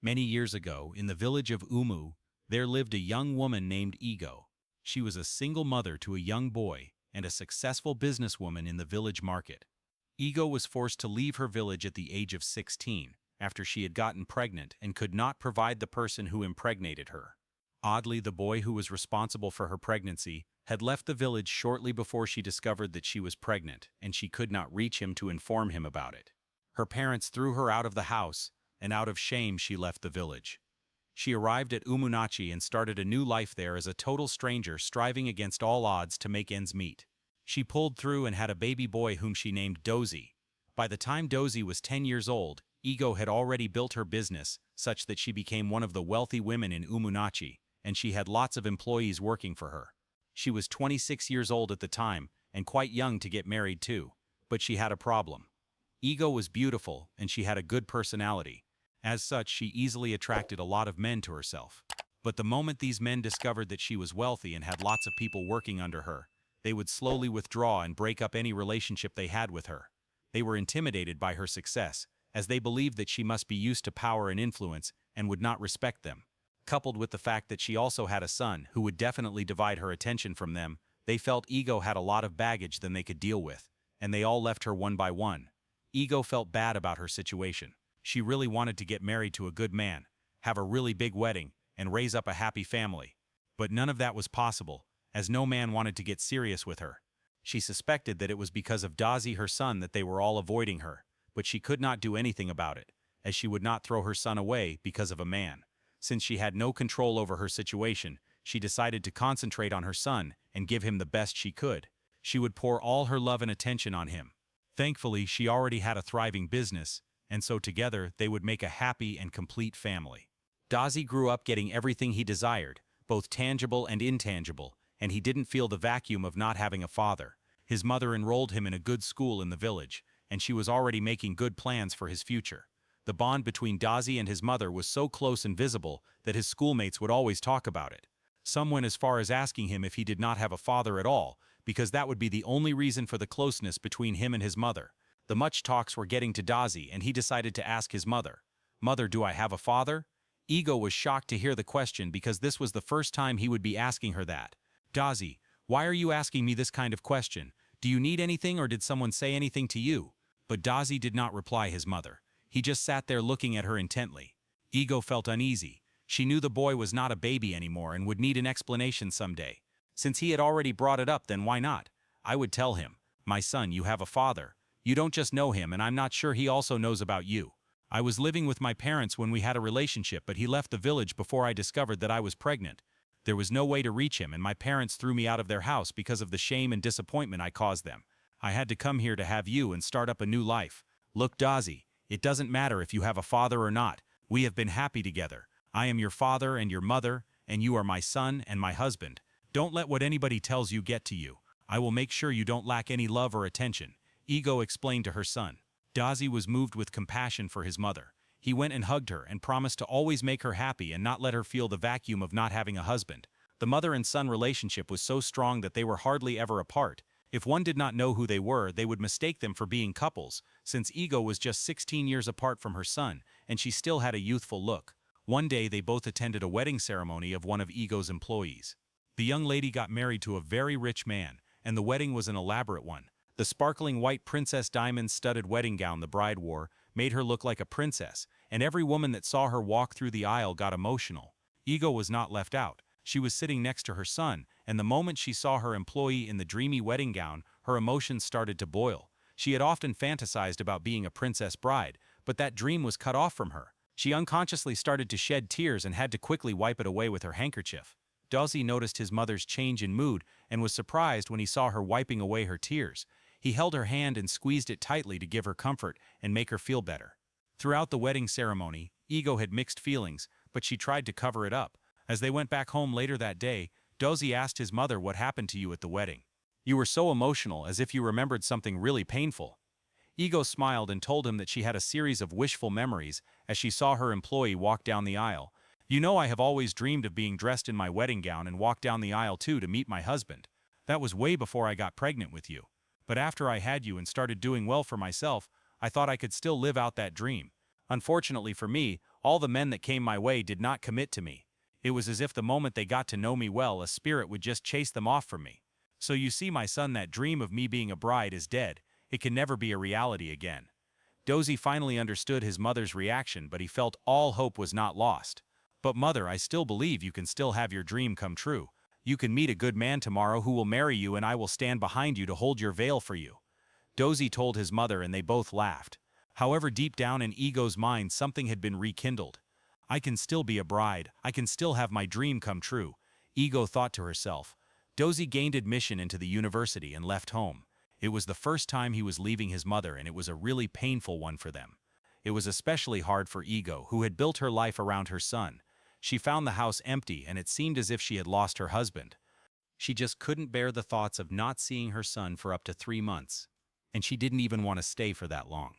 Many years ago, in the village of Umu, there lived a young woman named Ego. She was a single mother to a young boy and a successful businesswoman in the village market. Ego was forced to leave her village at the age of 16 after she had gotten pregnant and could not provide the person who impregnated her. Oddly, the boy who was responsible for her pregnancy had left the village shortly before she discovered that she was pregnant, and she could not reach him to inform him about it. Her parents threw her out of the house, and out of shame she left the village. She arrived at Uminachi and started a new life there as a total stranger, striving against all odds to make ends meet. She pulled through and had a baby boy whom she named Dozy. By the time Dozy was 10 years old, Ego had already built her business such that she became one of the wealthy women in Uminachi, and she had lots of employees working for her. She was 26 years old at the time, and quite young to get married too. But she had a problem. Ego was beautiful, and she had a good personality. As such, she easily attracted a lot of men to herself. But the moment these men discovered that she was wealthy and had lots of people working under her, they would slowly withdraw and break up any relationship they had with her. They were intimidated by her success, as they believed that she must be used to power and influence and would not respect them. Coupled with the fact that she also had a son who would definitely divide her attention from them, they felt Ego had a lot of baggage than they could deal with, and they all left her one by one. Ego felt bad about her situation. She really wanted to get married to a good man, have a really big wedding, and raise up a happy family. But none of that was possible, as no man wanted to get serious with her. She suspected that it was because of Dazi, her son, that they were all avoiding her, but she could not do anything about it, as she would not throw her son away because of a man. Since she had no control over her situation, she decided to concentrate on her son and give him the best she could. She would pour all her love and attention on him. Thankfully, she already had a thriving business, and so together they would make a happy and complete family. Dazi grew up getting everything he desired, both tangible and intangible, and he didn't feel the vacuum of not having a father. His mother enrolled him in a good school in the village, and she was already making good plans for his future. The bond between Dazi and his mother was so close and visible that his schoolmates would always talk about it. Some went as far as asking him if he did not have a father at all, because that would be the only reason for the closeness between him and his mother. The much talks were getting to Dazi, and he decided to ask his mother, "Mother, do I have a father?" Ego was shocked to hear the question because this was the first time he would be asking her that. "Dazi, why are you asking me this kind of question? Do you need anything, or did someone say anything to you?" But Dazi did not reply his mother. He just sat there looking at her intently. Ego felt uneasy. She knew the boy was not a baby anymore and would need an explanation someday. Since he had already brought it up, then why not? I would tell him, "My son, you have a father. You don't just know him, and I'm not sure he also knows about you. I was living with my parents when we had a relationship, but he left the village before I discovered that I was pregnant. There was no way to reach him, and my parents threw me out of their house because of the shame and disappointment I caused them. I had to come here to have you and start up a new life. Look, Dazi, it doesn't matter if you have a father or not. We have been happy together. I am your father and your mother, and you are my son and my husband. Don't let what anybody tells you get to you. I will make sure you don't lack any love or attention," Ego explained to her son. Dazi was moved with compassion for his mother. He went and hugged her and promised to always make her happy and not let her feel the vacuum of not having a husband. The mother and son relationship was so strong that they were hardly ever apart. If one did not know who they were, they would mistake them for being couples, since Ego was just 16 years apart from her son, and she still had a youthful look. One day they both attended a wedding ceremony of one of Ego's employees. The young lady got married to a very rich man, and the wedding was an elaborate one. The sparkling white princess diamond-studded wedding gown the bride wore made her look like a princess, and every woman that saw her walk through the aisle got emotional. Ego was not left out. She was sitting next to her son, and the moment she saw her employee in the dreamy wedding gown, her emotions started to boil. She had often fantasized about being a princess bride, but that dream was cut off from her. She unconsciously started to shed tears and had to quickly wipe it away with her handkerchief. Dazi noticed his mother's change in mood and was surprised when he saw her wiping away her tears. He held her hand and squeezed it tightly to give her comfort and make her feel better. Throughout the wedding ceremony, Ego had mixed feelings, but she tried to cover it up. As they went back home later that day, Dazi asked his mother what happened to you at the wedding. "You were so emotional, as if you remembered something really painful." Ego smiled and told him that she had a series of wishful memories as she saw her employee walk down the aisle. "You know, I have always dreamed of being dressed in my wedding gown and walk down the aisle too to meet my husband. That was way before I got pregnant with you. But after I had you and started doing well for myself, I thought I could still live out that dream. Unfortunately for me, All the men that came my way did not commit to me. It was as if the moment they got to know me well, a spirit would just chase them off from me. So you see, my son, that dream of me being a bride is dead. It can never be a reality again." Dozy finally understood his mother's reaction, but he felt all hope was not lost. "But mother, I still believe you can still have your dream come true. You can meet a good man tomorrow who will marry you, and I will stand behind you to hold your veil for you." Dozy told his mother, and they both laughed. However, deep down in Ego's mind, something had been rekindled. "I can still be a bride. I can still have my dream come true," Ego thought to herself. Dozy gained admission into the university and left home. It was the first time he was leaving his mother, and it was a really painful one for them. It was especially hard for Ego, who had built her life around her son. She found the house empty, and it seemed as if she had lost her husband. She just couldn't bear the thoughts of not seeing her son for up to 3 months, and she didn't even want to stay for that long.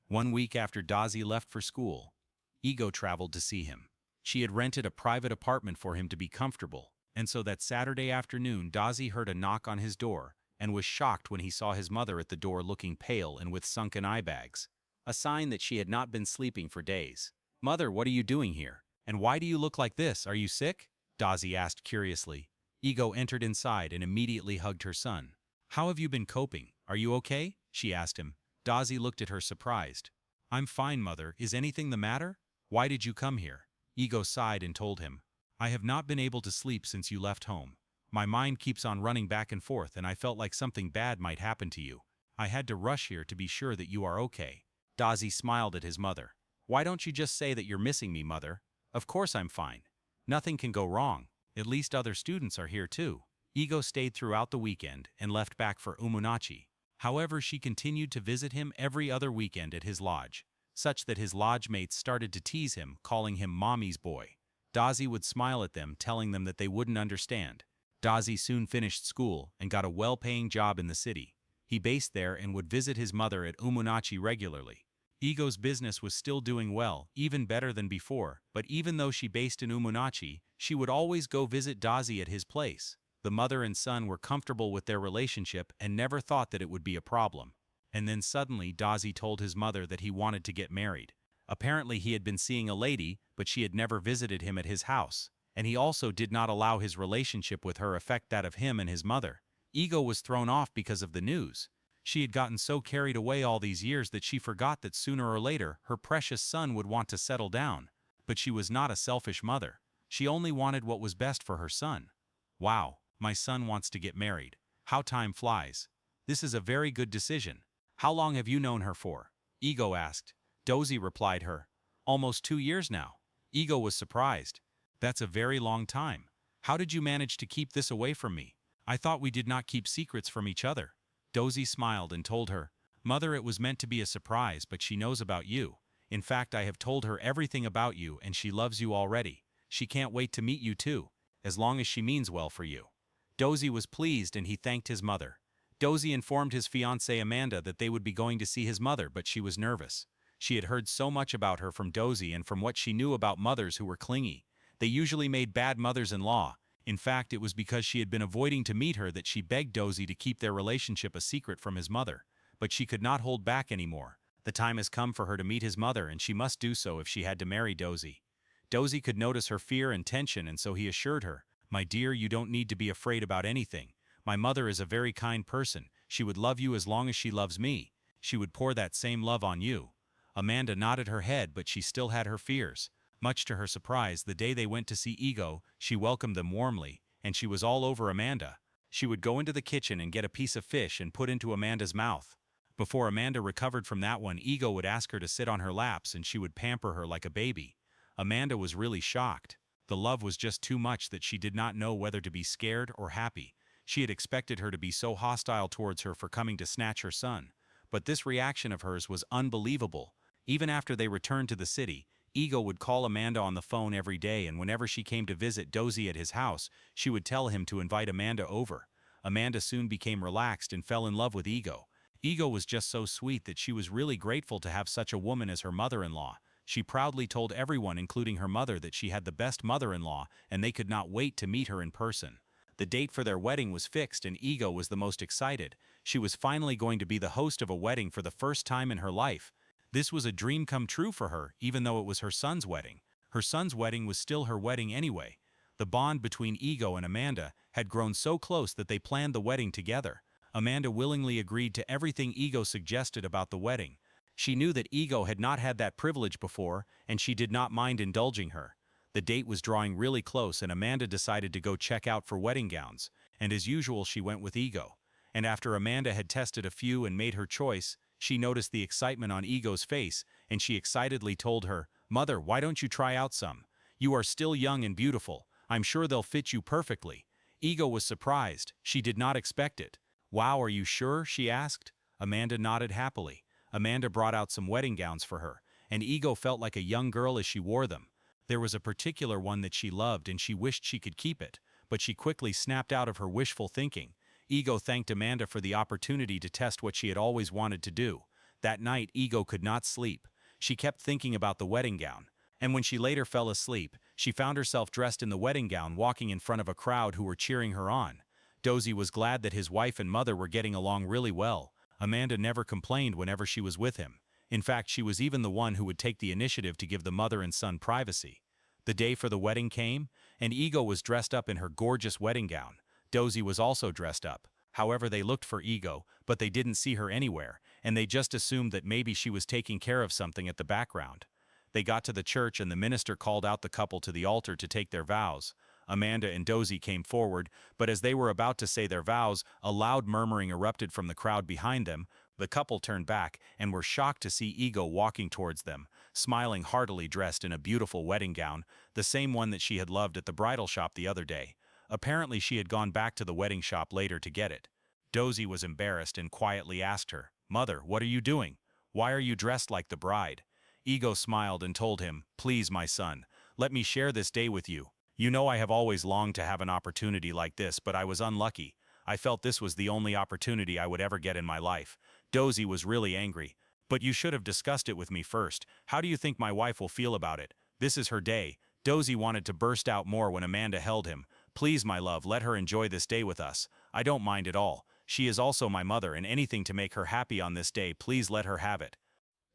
One week after Dozy left for school, Ego traveled to see him. She had rented a private apartment for him to be comfortable, and so that Saturday afternoon Dozy heard a knock on his door and was shocked when he saw his mother at the door looking pale and with sunken eye bags, a sign that she had not been sleeping for days. "Mother, what are you doing here? And why do you look like this? Are you sick?" Dozy asked curiously. Ego entered inside and immediately hugged her son. "How have you been coping? Are you okay?" she asked him. Dozy looked at her surprised. "I'm fine, mother. Is anything the matter? Why did you come here?" Ego sighed and told him, "I have not been able to sleep since you left home. My mind keeps on running back and forth, and I felt like something bad might happen to you. I had to rush here to be sure that you are okay." Dozy smiled at his mother. "Why don't you just say that you're missing me, mother? Of course I'm fine. Nothing can go wrong. At least other students are here too." Ego stayed throughout the weekend and left back for Uminachi. However, she continued to visit him every other weekend at his lodge, such that his lodge mates started to tease him, calling him Mommy's boy. Dozy would smile at them, telling them that they wouldn't understand. Dozy soon finished school and got a well-paying job in the city. He based there and would visit his mother at Uminachi regularly. Ego's business was still doing well, even better than before, but even though she based in Uminachi, she would always go visit Dozy at his place. The mother and son were comfortable with their relationship and never thought that it would be a problem. And then suddenly Dozy told his mother that he wanted to get married. Apparently he had been seeing a lady, but she had never visited him at his house, and he also did not allow his relationship with her affect that of him and his mother. Ego was thrown off because of the news. She had gotten so carried away all these years that she forgot that sooner or later her precious son would want to settle down. But she was not a selfish mother. She only wanted what was best for her son. "Wow, my son wants to get married. How time flies. This is a very good decision. How long have you known her for?" Ego asked. Dozy replied her, "Almost 2 years now." Ego was surprised. "That's a very long time. How did you manage to keep this away from me? I thought we did not keep secrets from each other." Dozy smiled and told her, "Mother, it was meant to be a surprise, but she knows about you. In fact, I have told her everything about you, and she loves you already. She can't wait to meet you too, as long as she means well for you." Dozy was pleased and he thanked his mother. Dozy informed his fiancée Amanda that they would be going to see his mother, but she was nervous. She had heard so much about her from Dozy and from what she knew about mothers who were clingy. They usually made bad mothers-in-law. In fact, it was because she had been avoiding to meet her that she begged Dozy to keep their relationship a secret from his mother. But she could not hold back anymore. The time has come for her to meet his mother, and she must do so if she had to marry Dozy. Dozy could notice her fear and tension, and so he assured her, "My dear, you don't need to be afraid about anything. My mother is a very kind person. She would love you as long as she loves me. She would pour that same love on you." Amanda nodded her head, but she still had her fears. Much to her surprise, the day they went to see Ego, she welcomed them warmly, and she was all over Amanda. She would go into the kitchen and get a piece of fish and put into Amanda's mouth. Before Amanda recovered from that one, Ego would ask her to sit on her laps and she would pamper her like a baby. Amanda was really shocked. The love was just too much that she did not know whether to be scared or happy. She had expected her to be so hostile towards her for coming to snatch her son. But this reaction of hers was unbelievable. Even after they returned to the city, Ego would call Amanda on the phone every day, and whenever she came to visit Dozy at his house, she would tell him to invite Amanda over. Amanda soon became relaxed and fell in love with Ego. Ego was just so sweet that she was really grateful to have such a woman as her mother-in-law. She proudly told everyone, including her mother, that she had the best mother-in-law, and they could not wait to meet her in person. The date for their wedding was fixed, and Ego was the most excited. She was finally going to be the host of a wedding for the first time in her life. This was a dream come true for her, even though it was her son's wedding. Her son's wedding was still her wedding anyway. The bond between Ego and Amanda had grown so close that they planned the wedding together. Amanda willingly agreed to everything Ego suggested about the wedding. She knew that Ego had not had that privilege before, and she did not mind indulging her. The date was drawing really close, and Amanda decided to go check out for wedding gowns, and as usual she went with Ego. And after Amanda had tested a few and made her choice, she noticed the excitement on Ego's face, and she excitedly told her, "Mother, why don't you try out some? You are still young and beautiful. I'm sure they'll fit you perfectly." Ego was surprised. She did not expect it. "Wow, are you sure?" she asked. Amanda nodded happily. Amanda brought out some wedding gowns for her, and Ego felt like a young girl as she wore them. There was a particular one that she loved and she wished she could keep it, but she quickly snapped out of her wishful thinking. Ego thanked Amanda for the opportunity to test what she had always wanted to do. That night, Ego could not sleep. She kept thinking about the wedding gown, and when she later fell asleep, she found herself dressed in the wedding gown walking in front of a crowd who were cheering her on. Dozy was glad that his wife and mother were getting along really well. Amanda never complained whenever she was with him. In fact, she was even the one who would take the initiative to give the mother and son privacy. The day for the wedding came, and Ego was dressed up in her gorgeous wedding gown. Dozy was also dressed up. However, they looked for Ego, but they didn't see her anywhere, and they just assumed that maybe she was taking care of something at the background. They got to the church and the minister called out the couple to the altar to take their vows. Amanda and Dozy came forward, but as they were about to say their vows, a loud murmuring erupted from the crowd behind them. The couple turned back and were shocked to see Ego walking towards them, smiling heartily, dressed in a beautiful wedding gown, the same one that she had loved at the bridal shop the other day. Apparently she had gone back to the wedding shop later to get it. Dozy was embarrassed and quietly asked her, "Mother, what are you doing? Why are you dressed like the bride?" Ego smiled and told him, "Please, my son, let me share this day with you. You know I have always longed to have an opportunity like this, but I was unlucky. I felt this was the only opportunity I would ever get in my life." Dozy was really angry. "But you should have discussed it with me first. How do you think my wife will feel about it? This is her day." Dozy wanted to burst out more when Amanda held him. "Please, my love, let her enjoy this day with us. I don't mind at all. She is also my mother, and anything to make her happy on this day, please let her have it."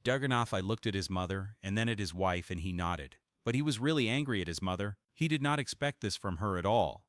Darganath looked at his mother and then at his wife, and he nodded. But he was really angry at his mother. He did not expect this from her at all.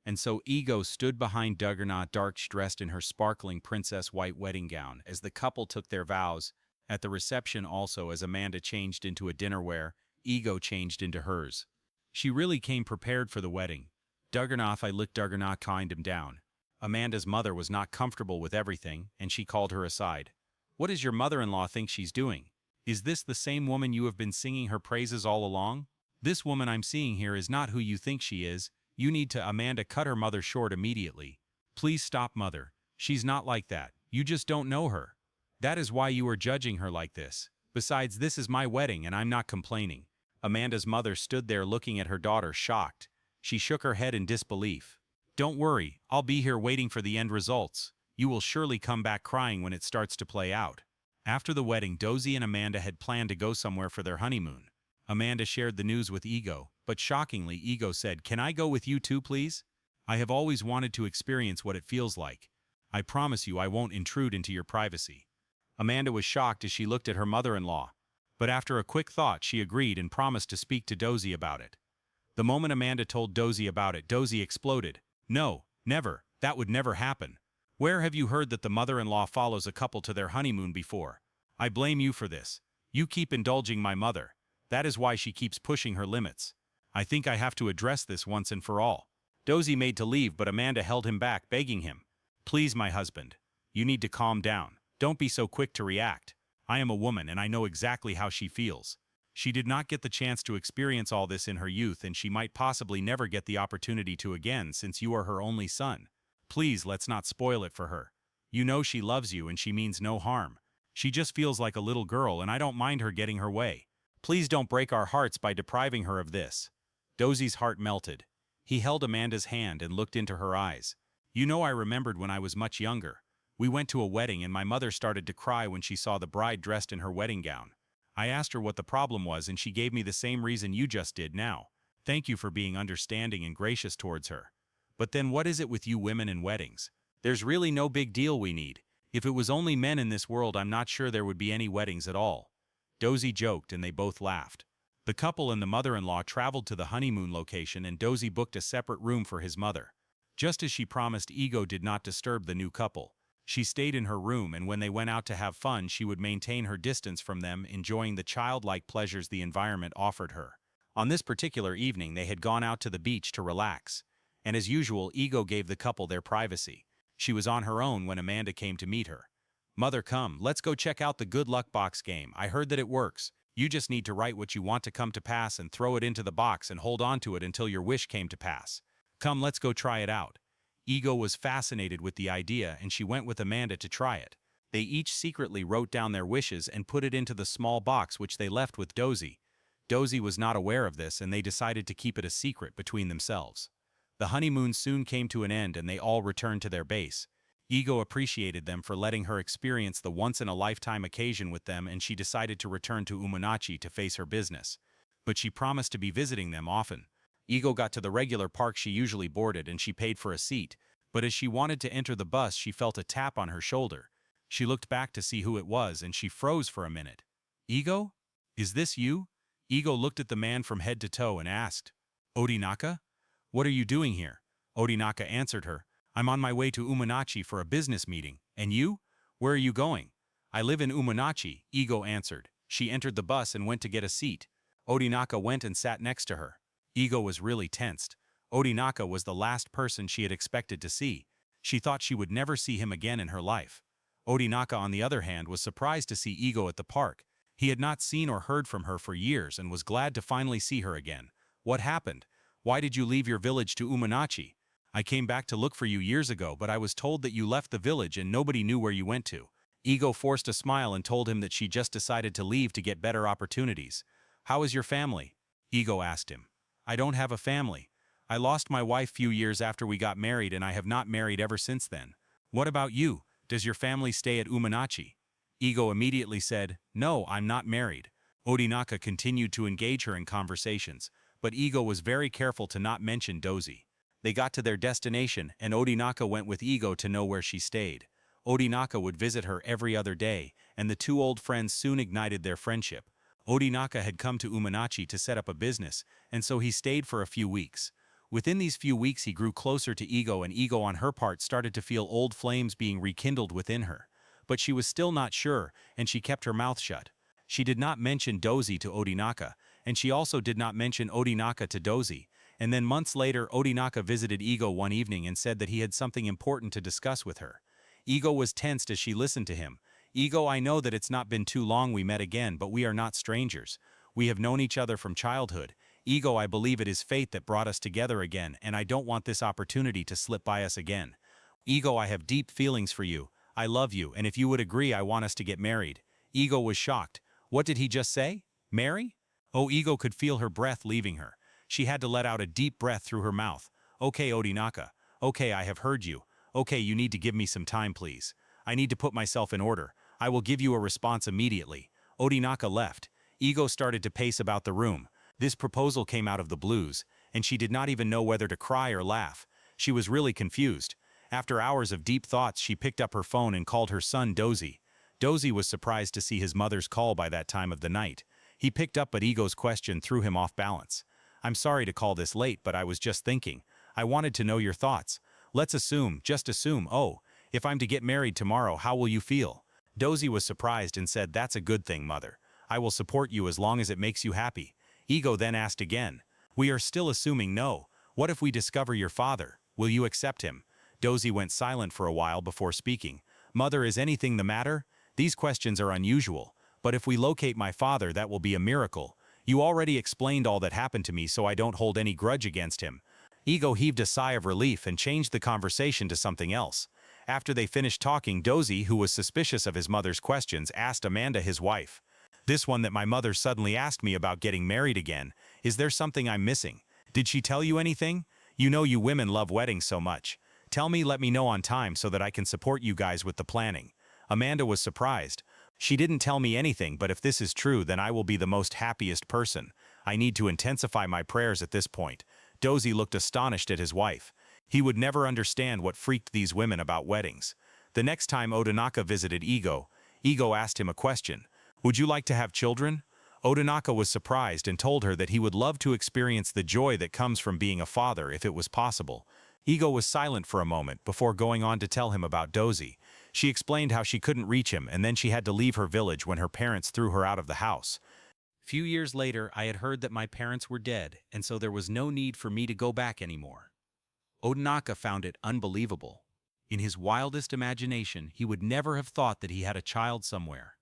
And so Ego stood behind Darganath, dressed in her sparkling princess white wedding gown, as the couple took their vows. At the reception also, as Amanda changed into a dinnerwear, Ego changed into hers. She really came prepared for the wedding. Darganath calmed him down. Amanda's mother was not comfortable with everything, and she called her aside. "What does your mother-in-law think she's doing? Is this the same woman you have been singing her praises all along? This woman I'm seeing here is not who you think she is. You need to—" Amanda cut her mother short immediately. "Please stop, mother. She's not like that. You just don't know her. That is why you are judging her like this. Besides, this is my wedding and I'm not complaining." Amanda's mother stood there looking at her daughter, shocked. She shook her head in disbelief. "Don't worry, I'll be here waiting for the end results. You will surely come back crying when it starts to play out." After the wedding, Dozy and Amanda had planned to go somewhere for their honeymoon. Amanda shared the news with Ego, but shockingly, Ego said, "Can I go with you too, please? I have always wanted to experience what it feels like. I promise you I won't intrude into your privacy." Amanda was shocked as she looked at her mother-in-law, but after a quick thought, she agreed and promised to speak to Dozy about it. The moment Amanda told Dozy about it, Dozy exploded. "No, never. That would never happen. Where have you heard that the mother-in-law follows a couple to their honeymoon before? I blame you for this. You keep indulging my mother. That is why she keeps pushing her limits. I think I have to address this once and for all." Dozy made to leave, but Amanda held him back, begging him, "Please, my husband. You need to calm down. Don't be so quick to react. I am a woman and I know exactly how she feels. She did not get the chance to experience all this in her youth, and she might possibly never get the opportunity to again, since you are her only son. Please, let's not spoil it for her. You know she loves you and she means no harm. She just feels like a little girl, and I don't mind her getting her way. Please don't break our hearts by depriving her of this." Dozy's heart melted. He held Amanda's hand and looked into her eyes. "You know, I remembered when I was much younger. We went to a wedding and my mother started to cry when she saw the bride dressed in her wedding gown. I asked her what the problem was, and she gave me the same reason you just did now. Thank you for being understanding and gracious towards her. But then what is it with you women and weddings? There's really no big deal we need. If it was only men in this world, I'm not sure there would be any weddings at all. Dozy joked and they both laughed. The couple and the mother-in-law traveled to the honeymoon location and Dozy booked a separate room for his mother. Just as she promised, Ego did not disturb the new couple. She stayed in her room, and when they went out to have fun, she would maintain her distance from them, enjoying the childlike pleasures the environment offered her. On this particular evening, they had gone out to the beach to relax. And as usual, Ego gave the couple their privacy. She was on her own when Amanda came to meet her. "Mother, come, let's go check out the good luck box game. I heard that it works. You just need to write what you want to come to pass and throw it into the box and hold on to it until your wish came to pass. Come, let's go try it out." Ego was fascinated with the idea and she went with Amanda to try it. They each secretly wrote down their wishes and put it into the small box which they left with Dozy. Dozy was not aware of this and they decided to keep it a secret between themselves. The honeymoon soon came to an end and they all returned to their base. Ego appreciated them for letting her experience the once-in-a-lifetime occasion with them, and she decided to return to Uminachi to face her business. But she promised to be visiting them often. Ego got to the regular park she usually boarded and she paid for a seat, but as she wanted to enter the bus she felt a tap on her shoulder. She looked back to see who it was and she froze for a minute. "Ego? Is this you?" Ego looked at the man from head to toe and asked, "Odinaka? What are you doing here?" Odinaka answered her, "I'm on my way to Uminachi for a business meeting. And you? Where are you going?" "I live in Uminachi," Ego answered. She entered the bus and went to get a seat. Odinaka went and sat next to her. Ego was really tensed. Odinaka was the last person she had expected to see. She thought she would never see him again in her life. Odinaka, on the other hand, was surprised to see Ego at the park. He had not seen or heard from her for years and was glad to finally see her again. "What happened? Why did you leave your village to Uminachi?" "I came back to look for you years ago, but I was told that you left the village and nobody knew where you went to." Ego forced a smile and told him that she just decided to leave to get better opportunities. "How is your family?" Ego asked him. "I don't have a family. I lost my wife few years after we got married and I have not married ever since then." "What about you? Does your family stay at Uminachi?" Ego immediately said, "No, I'm not married." Odinaka continued to engage her in conversations, but Ego was very careful to not mention Dozy. They got to their destination and Odinaka went with Ego to know where she stayed. Odinaka would visit her every other day, and the two old friends soon ignited their friendship. Odinaka had come to Uminachi to set up a business, and so he stayed for a few weeks. Within these few weeks he grew closer to Ego, and Ego on her part started to feel old flames being rekindled within her. But she was still not sure, and she kept her mouth shut. She did not mention Dozy to Odinaka, and she also did not mention Odinaka to Dozy. And then months later, Odinaka visited Ego one evening and said that he had something important to discuss with her. Ego was tensed as she listened to him. "Ego, I know that it's not been too long we met again, but we are not strangers. We have known each other from childhood. Ego, I believe it is fate that brought us together again, and I don't want this opportunity to slip by us again. Ego, I have deep feelings for you. I love you, and if you would agree, I want us to get married." Ego was shocked. What did he just say? Marry? Oh, Ego could feel her breath leaving her. She had to let out a deep breath through her mouth. "Okay, Odinaka. Okay, I have heard you. Okay, you need to give me some time, please. I need to put myself in order. I will give you a response immediately." Odinaka left. Ego started to pace about the room. This proposal came out of the blues, and she did not even know whether to cry or laugh. She was really confused. After hours of deep thoughts, she picked up her phone and called her son Dozy. Dozy was surprised to see his mother's call by that time of the night. He picked up, but Ego's question threw him off balance. "I'm sorry to call this late, but I was just thinking. I wanted to know your thoughts. Let's assume, just assume, if I'm to get married tomorrow, how will you feel?" Dozy was surprised and said, "That's a good thing, mother. I will support you as long as it makes you happy." Ego then asked again, "We are still assuming no. What if we discover your father? Will you accept him?" Dozy went silent for a while before speaking. "Mother, is anything the matter? These questions are unusual. But if we locate my father, that will be a miracle. You already explained all that happened to me, so I don't hold any grudge against him." Ego heaved a sigh of relief and changed the conversation to something else. After they finished talking, Dozy, who was suspicious of his mother's questions, asked Amanda, his wife, "This one that my mother suddenly asked me about getting married again. Is there something I'm missing? Did she tell you anything? You know you women love weddings so much. Tell me, let me know on time so that I can support you guys with the planning." Amanda was surprised. "She didn't tell me anything, but if this is true, then I will be the most happiest person. I need to intensify my prayers at this point." Dozy looked astonished at his wife. He would never understand what freaked these women about weddings. The next time Odinaka visited Ego, Ego asked him a question. Would you like to have children? Odinaka was surprised and told her that he would love to experience the joy that comes from being a father if it was possible. Ego was silent for a moment before going on to tell him about Dozy. She explained how she couldn't reach him and then she had to leave her village when her parents threw her out of the house. Few years later, I had heard that my parents were dead, and so there was no need for me to go back anymore. Odinaka found it unbelievable. In his wildest imagination, he would never have thought that he had a child somewhere.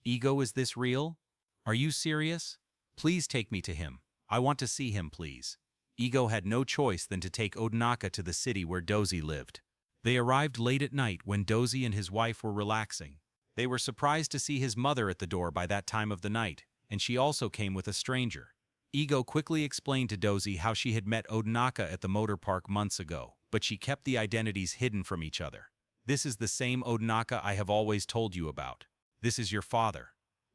Ego, is this real? Are you serious? Please take me to him. I want to see him, please. Ego had no choice than to take Odinaka to the city where Dozy lived. They arrived late at night when Dozy and his wife were relaxing. They were surprised to see his mother at the door by that time of the night, and she also came with a stranger. Ego quickly explained to Dozy how she had met Odinaka at the motor park months ago, but she kept the identities hidden from each other. This is the same Odinaka I have always told you about. This is your father.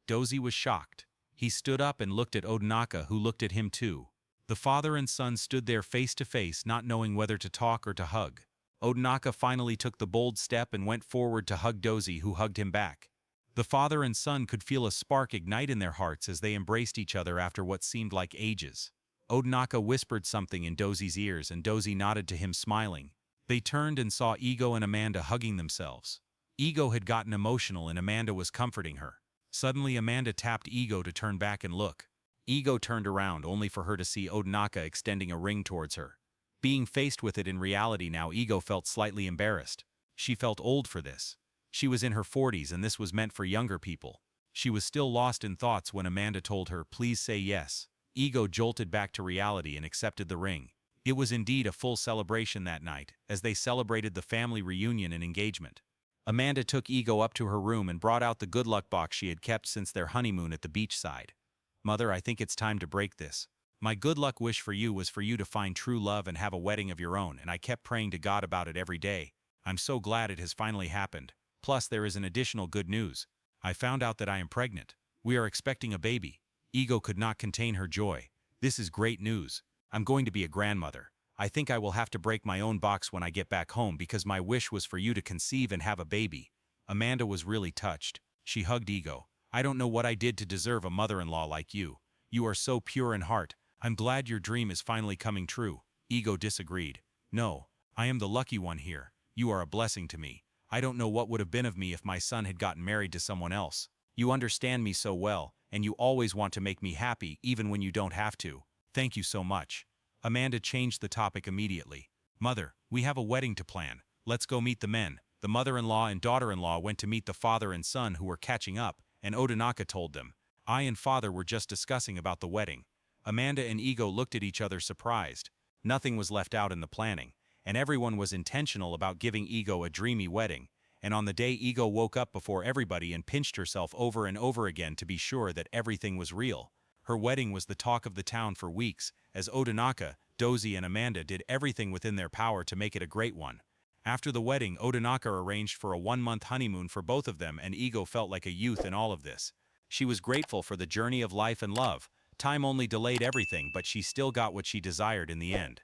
Dozy was shocked. He stood up and looked at Odinaka, who looked at him too. The father and son stood there face to face, not knowing whether to talk or to hug. Odinaka finally took the bold step and went forward to hug Dozy, who hugged him back. The father and son could feel a spark ignite in their hearts as they embraced each other after what seemed like ages. Odinaka whispered something in Dozy's ears and Dozy nodded to him, smiling. They turned and saw Ego and Amanda hugging themselves. Ego had gotten emotional and Amanda was comforting her. Suddenly Amanda tapped Ego to turn back and look. Ego turned around only for her to see Odinaka extending a ring towards her. Being faced with it in reality now, Ego felt slightly embarrassed. She felt old for this. She was in her 40s and this was meant for younger people. She was still lost in thoughts when Amanda told her, "Please say yes." Ego jolted back to reality and accepted the ring. It was indeed a full celebration that night, as they celebrated the family reunion and engagement. Amanda took Ego up to her room and brought out the good luck box she had kept since their honeymoon at the beachside. "Mother, I think it's time to break this. My good luck wish for you was for you to find true love and have a wedding of your own, and I kept praying to God about it every day. I'm so glad it has finally happened. Plus, there is an additional good news. I found out that I am pregnant. We are expecting a baby." Ego could not contain her joy. "This is great news. I'm going to be a grandmother. I think I will have to break my own box when I get back home because my wish was for you to conceive and have a baby." Amanda was really touched. She hugged Ego. "I don't know what I did to deserve a mother-in-law like you. You are so pure in heart. I'm glad your dream is finally coming true." Ego disagreed. "No, I am the lucky one here. You are a blessing to me. I don't know what would have been of me if my son had gotten married to someone else. You understand me so well, and you always want to make me happy even when you don't have to. Thank you so much." Amanda changed the topic immediately. "Mother, we have a wedding to plan. Let's go meet the men." The mother-in-law and daughter-in-law went to meet the father and son who were catching up, and Odinaka told them, "I and father were just discussing about the wedding." Amanda and Ego looked at each other surprised. Nothing was left out in the planning, and everyone was intentional about giving Ego a dreamy wedding. And on the day, Ego woke up before everybody and pinched herself over and over again to be sure that everything was real. Her wedding was the talk of the town for weeks, as Odinaka, Dozy, and Amanda did everything within their power to make it a great one. After the wedding, Odinaka arranged for a 1-month honeymoon for both of them, and Ego felt like a youth in all of this. She was grateful for the journey of life and love. Time only delayed everything, but she still got what she desired in the end.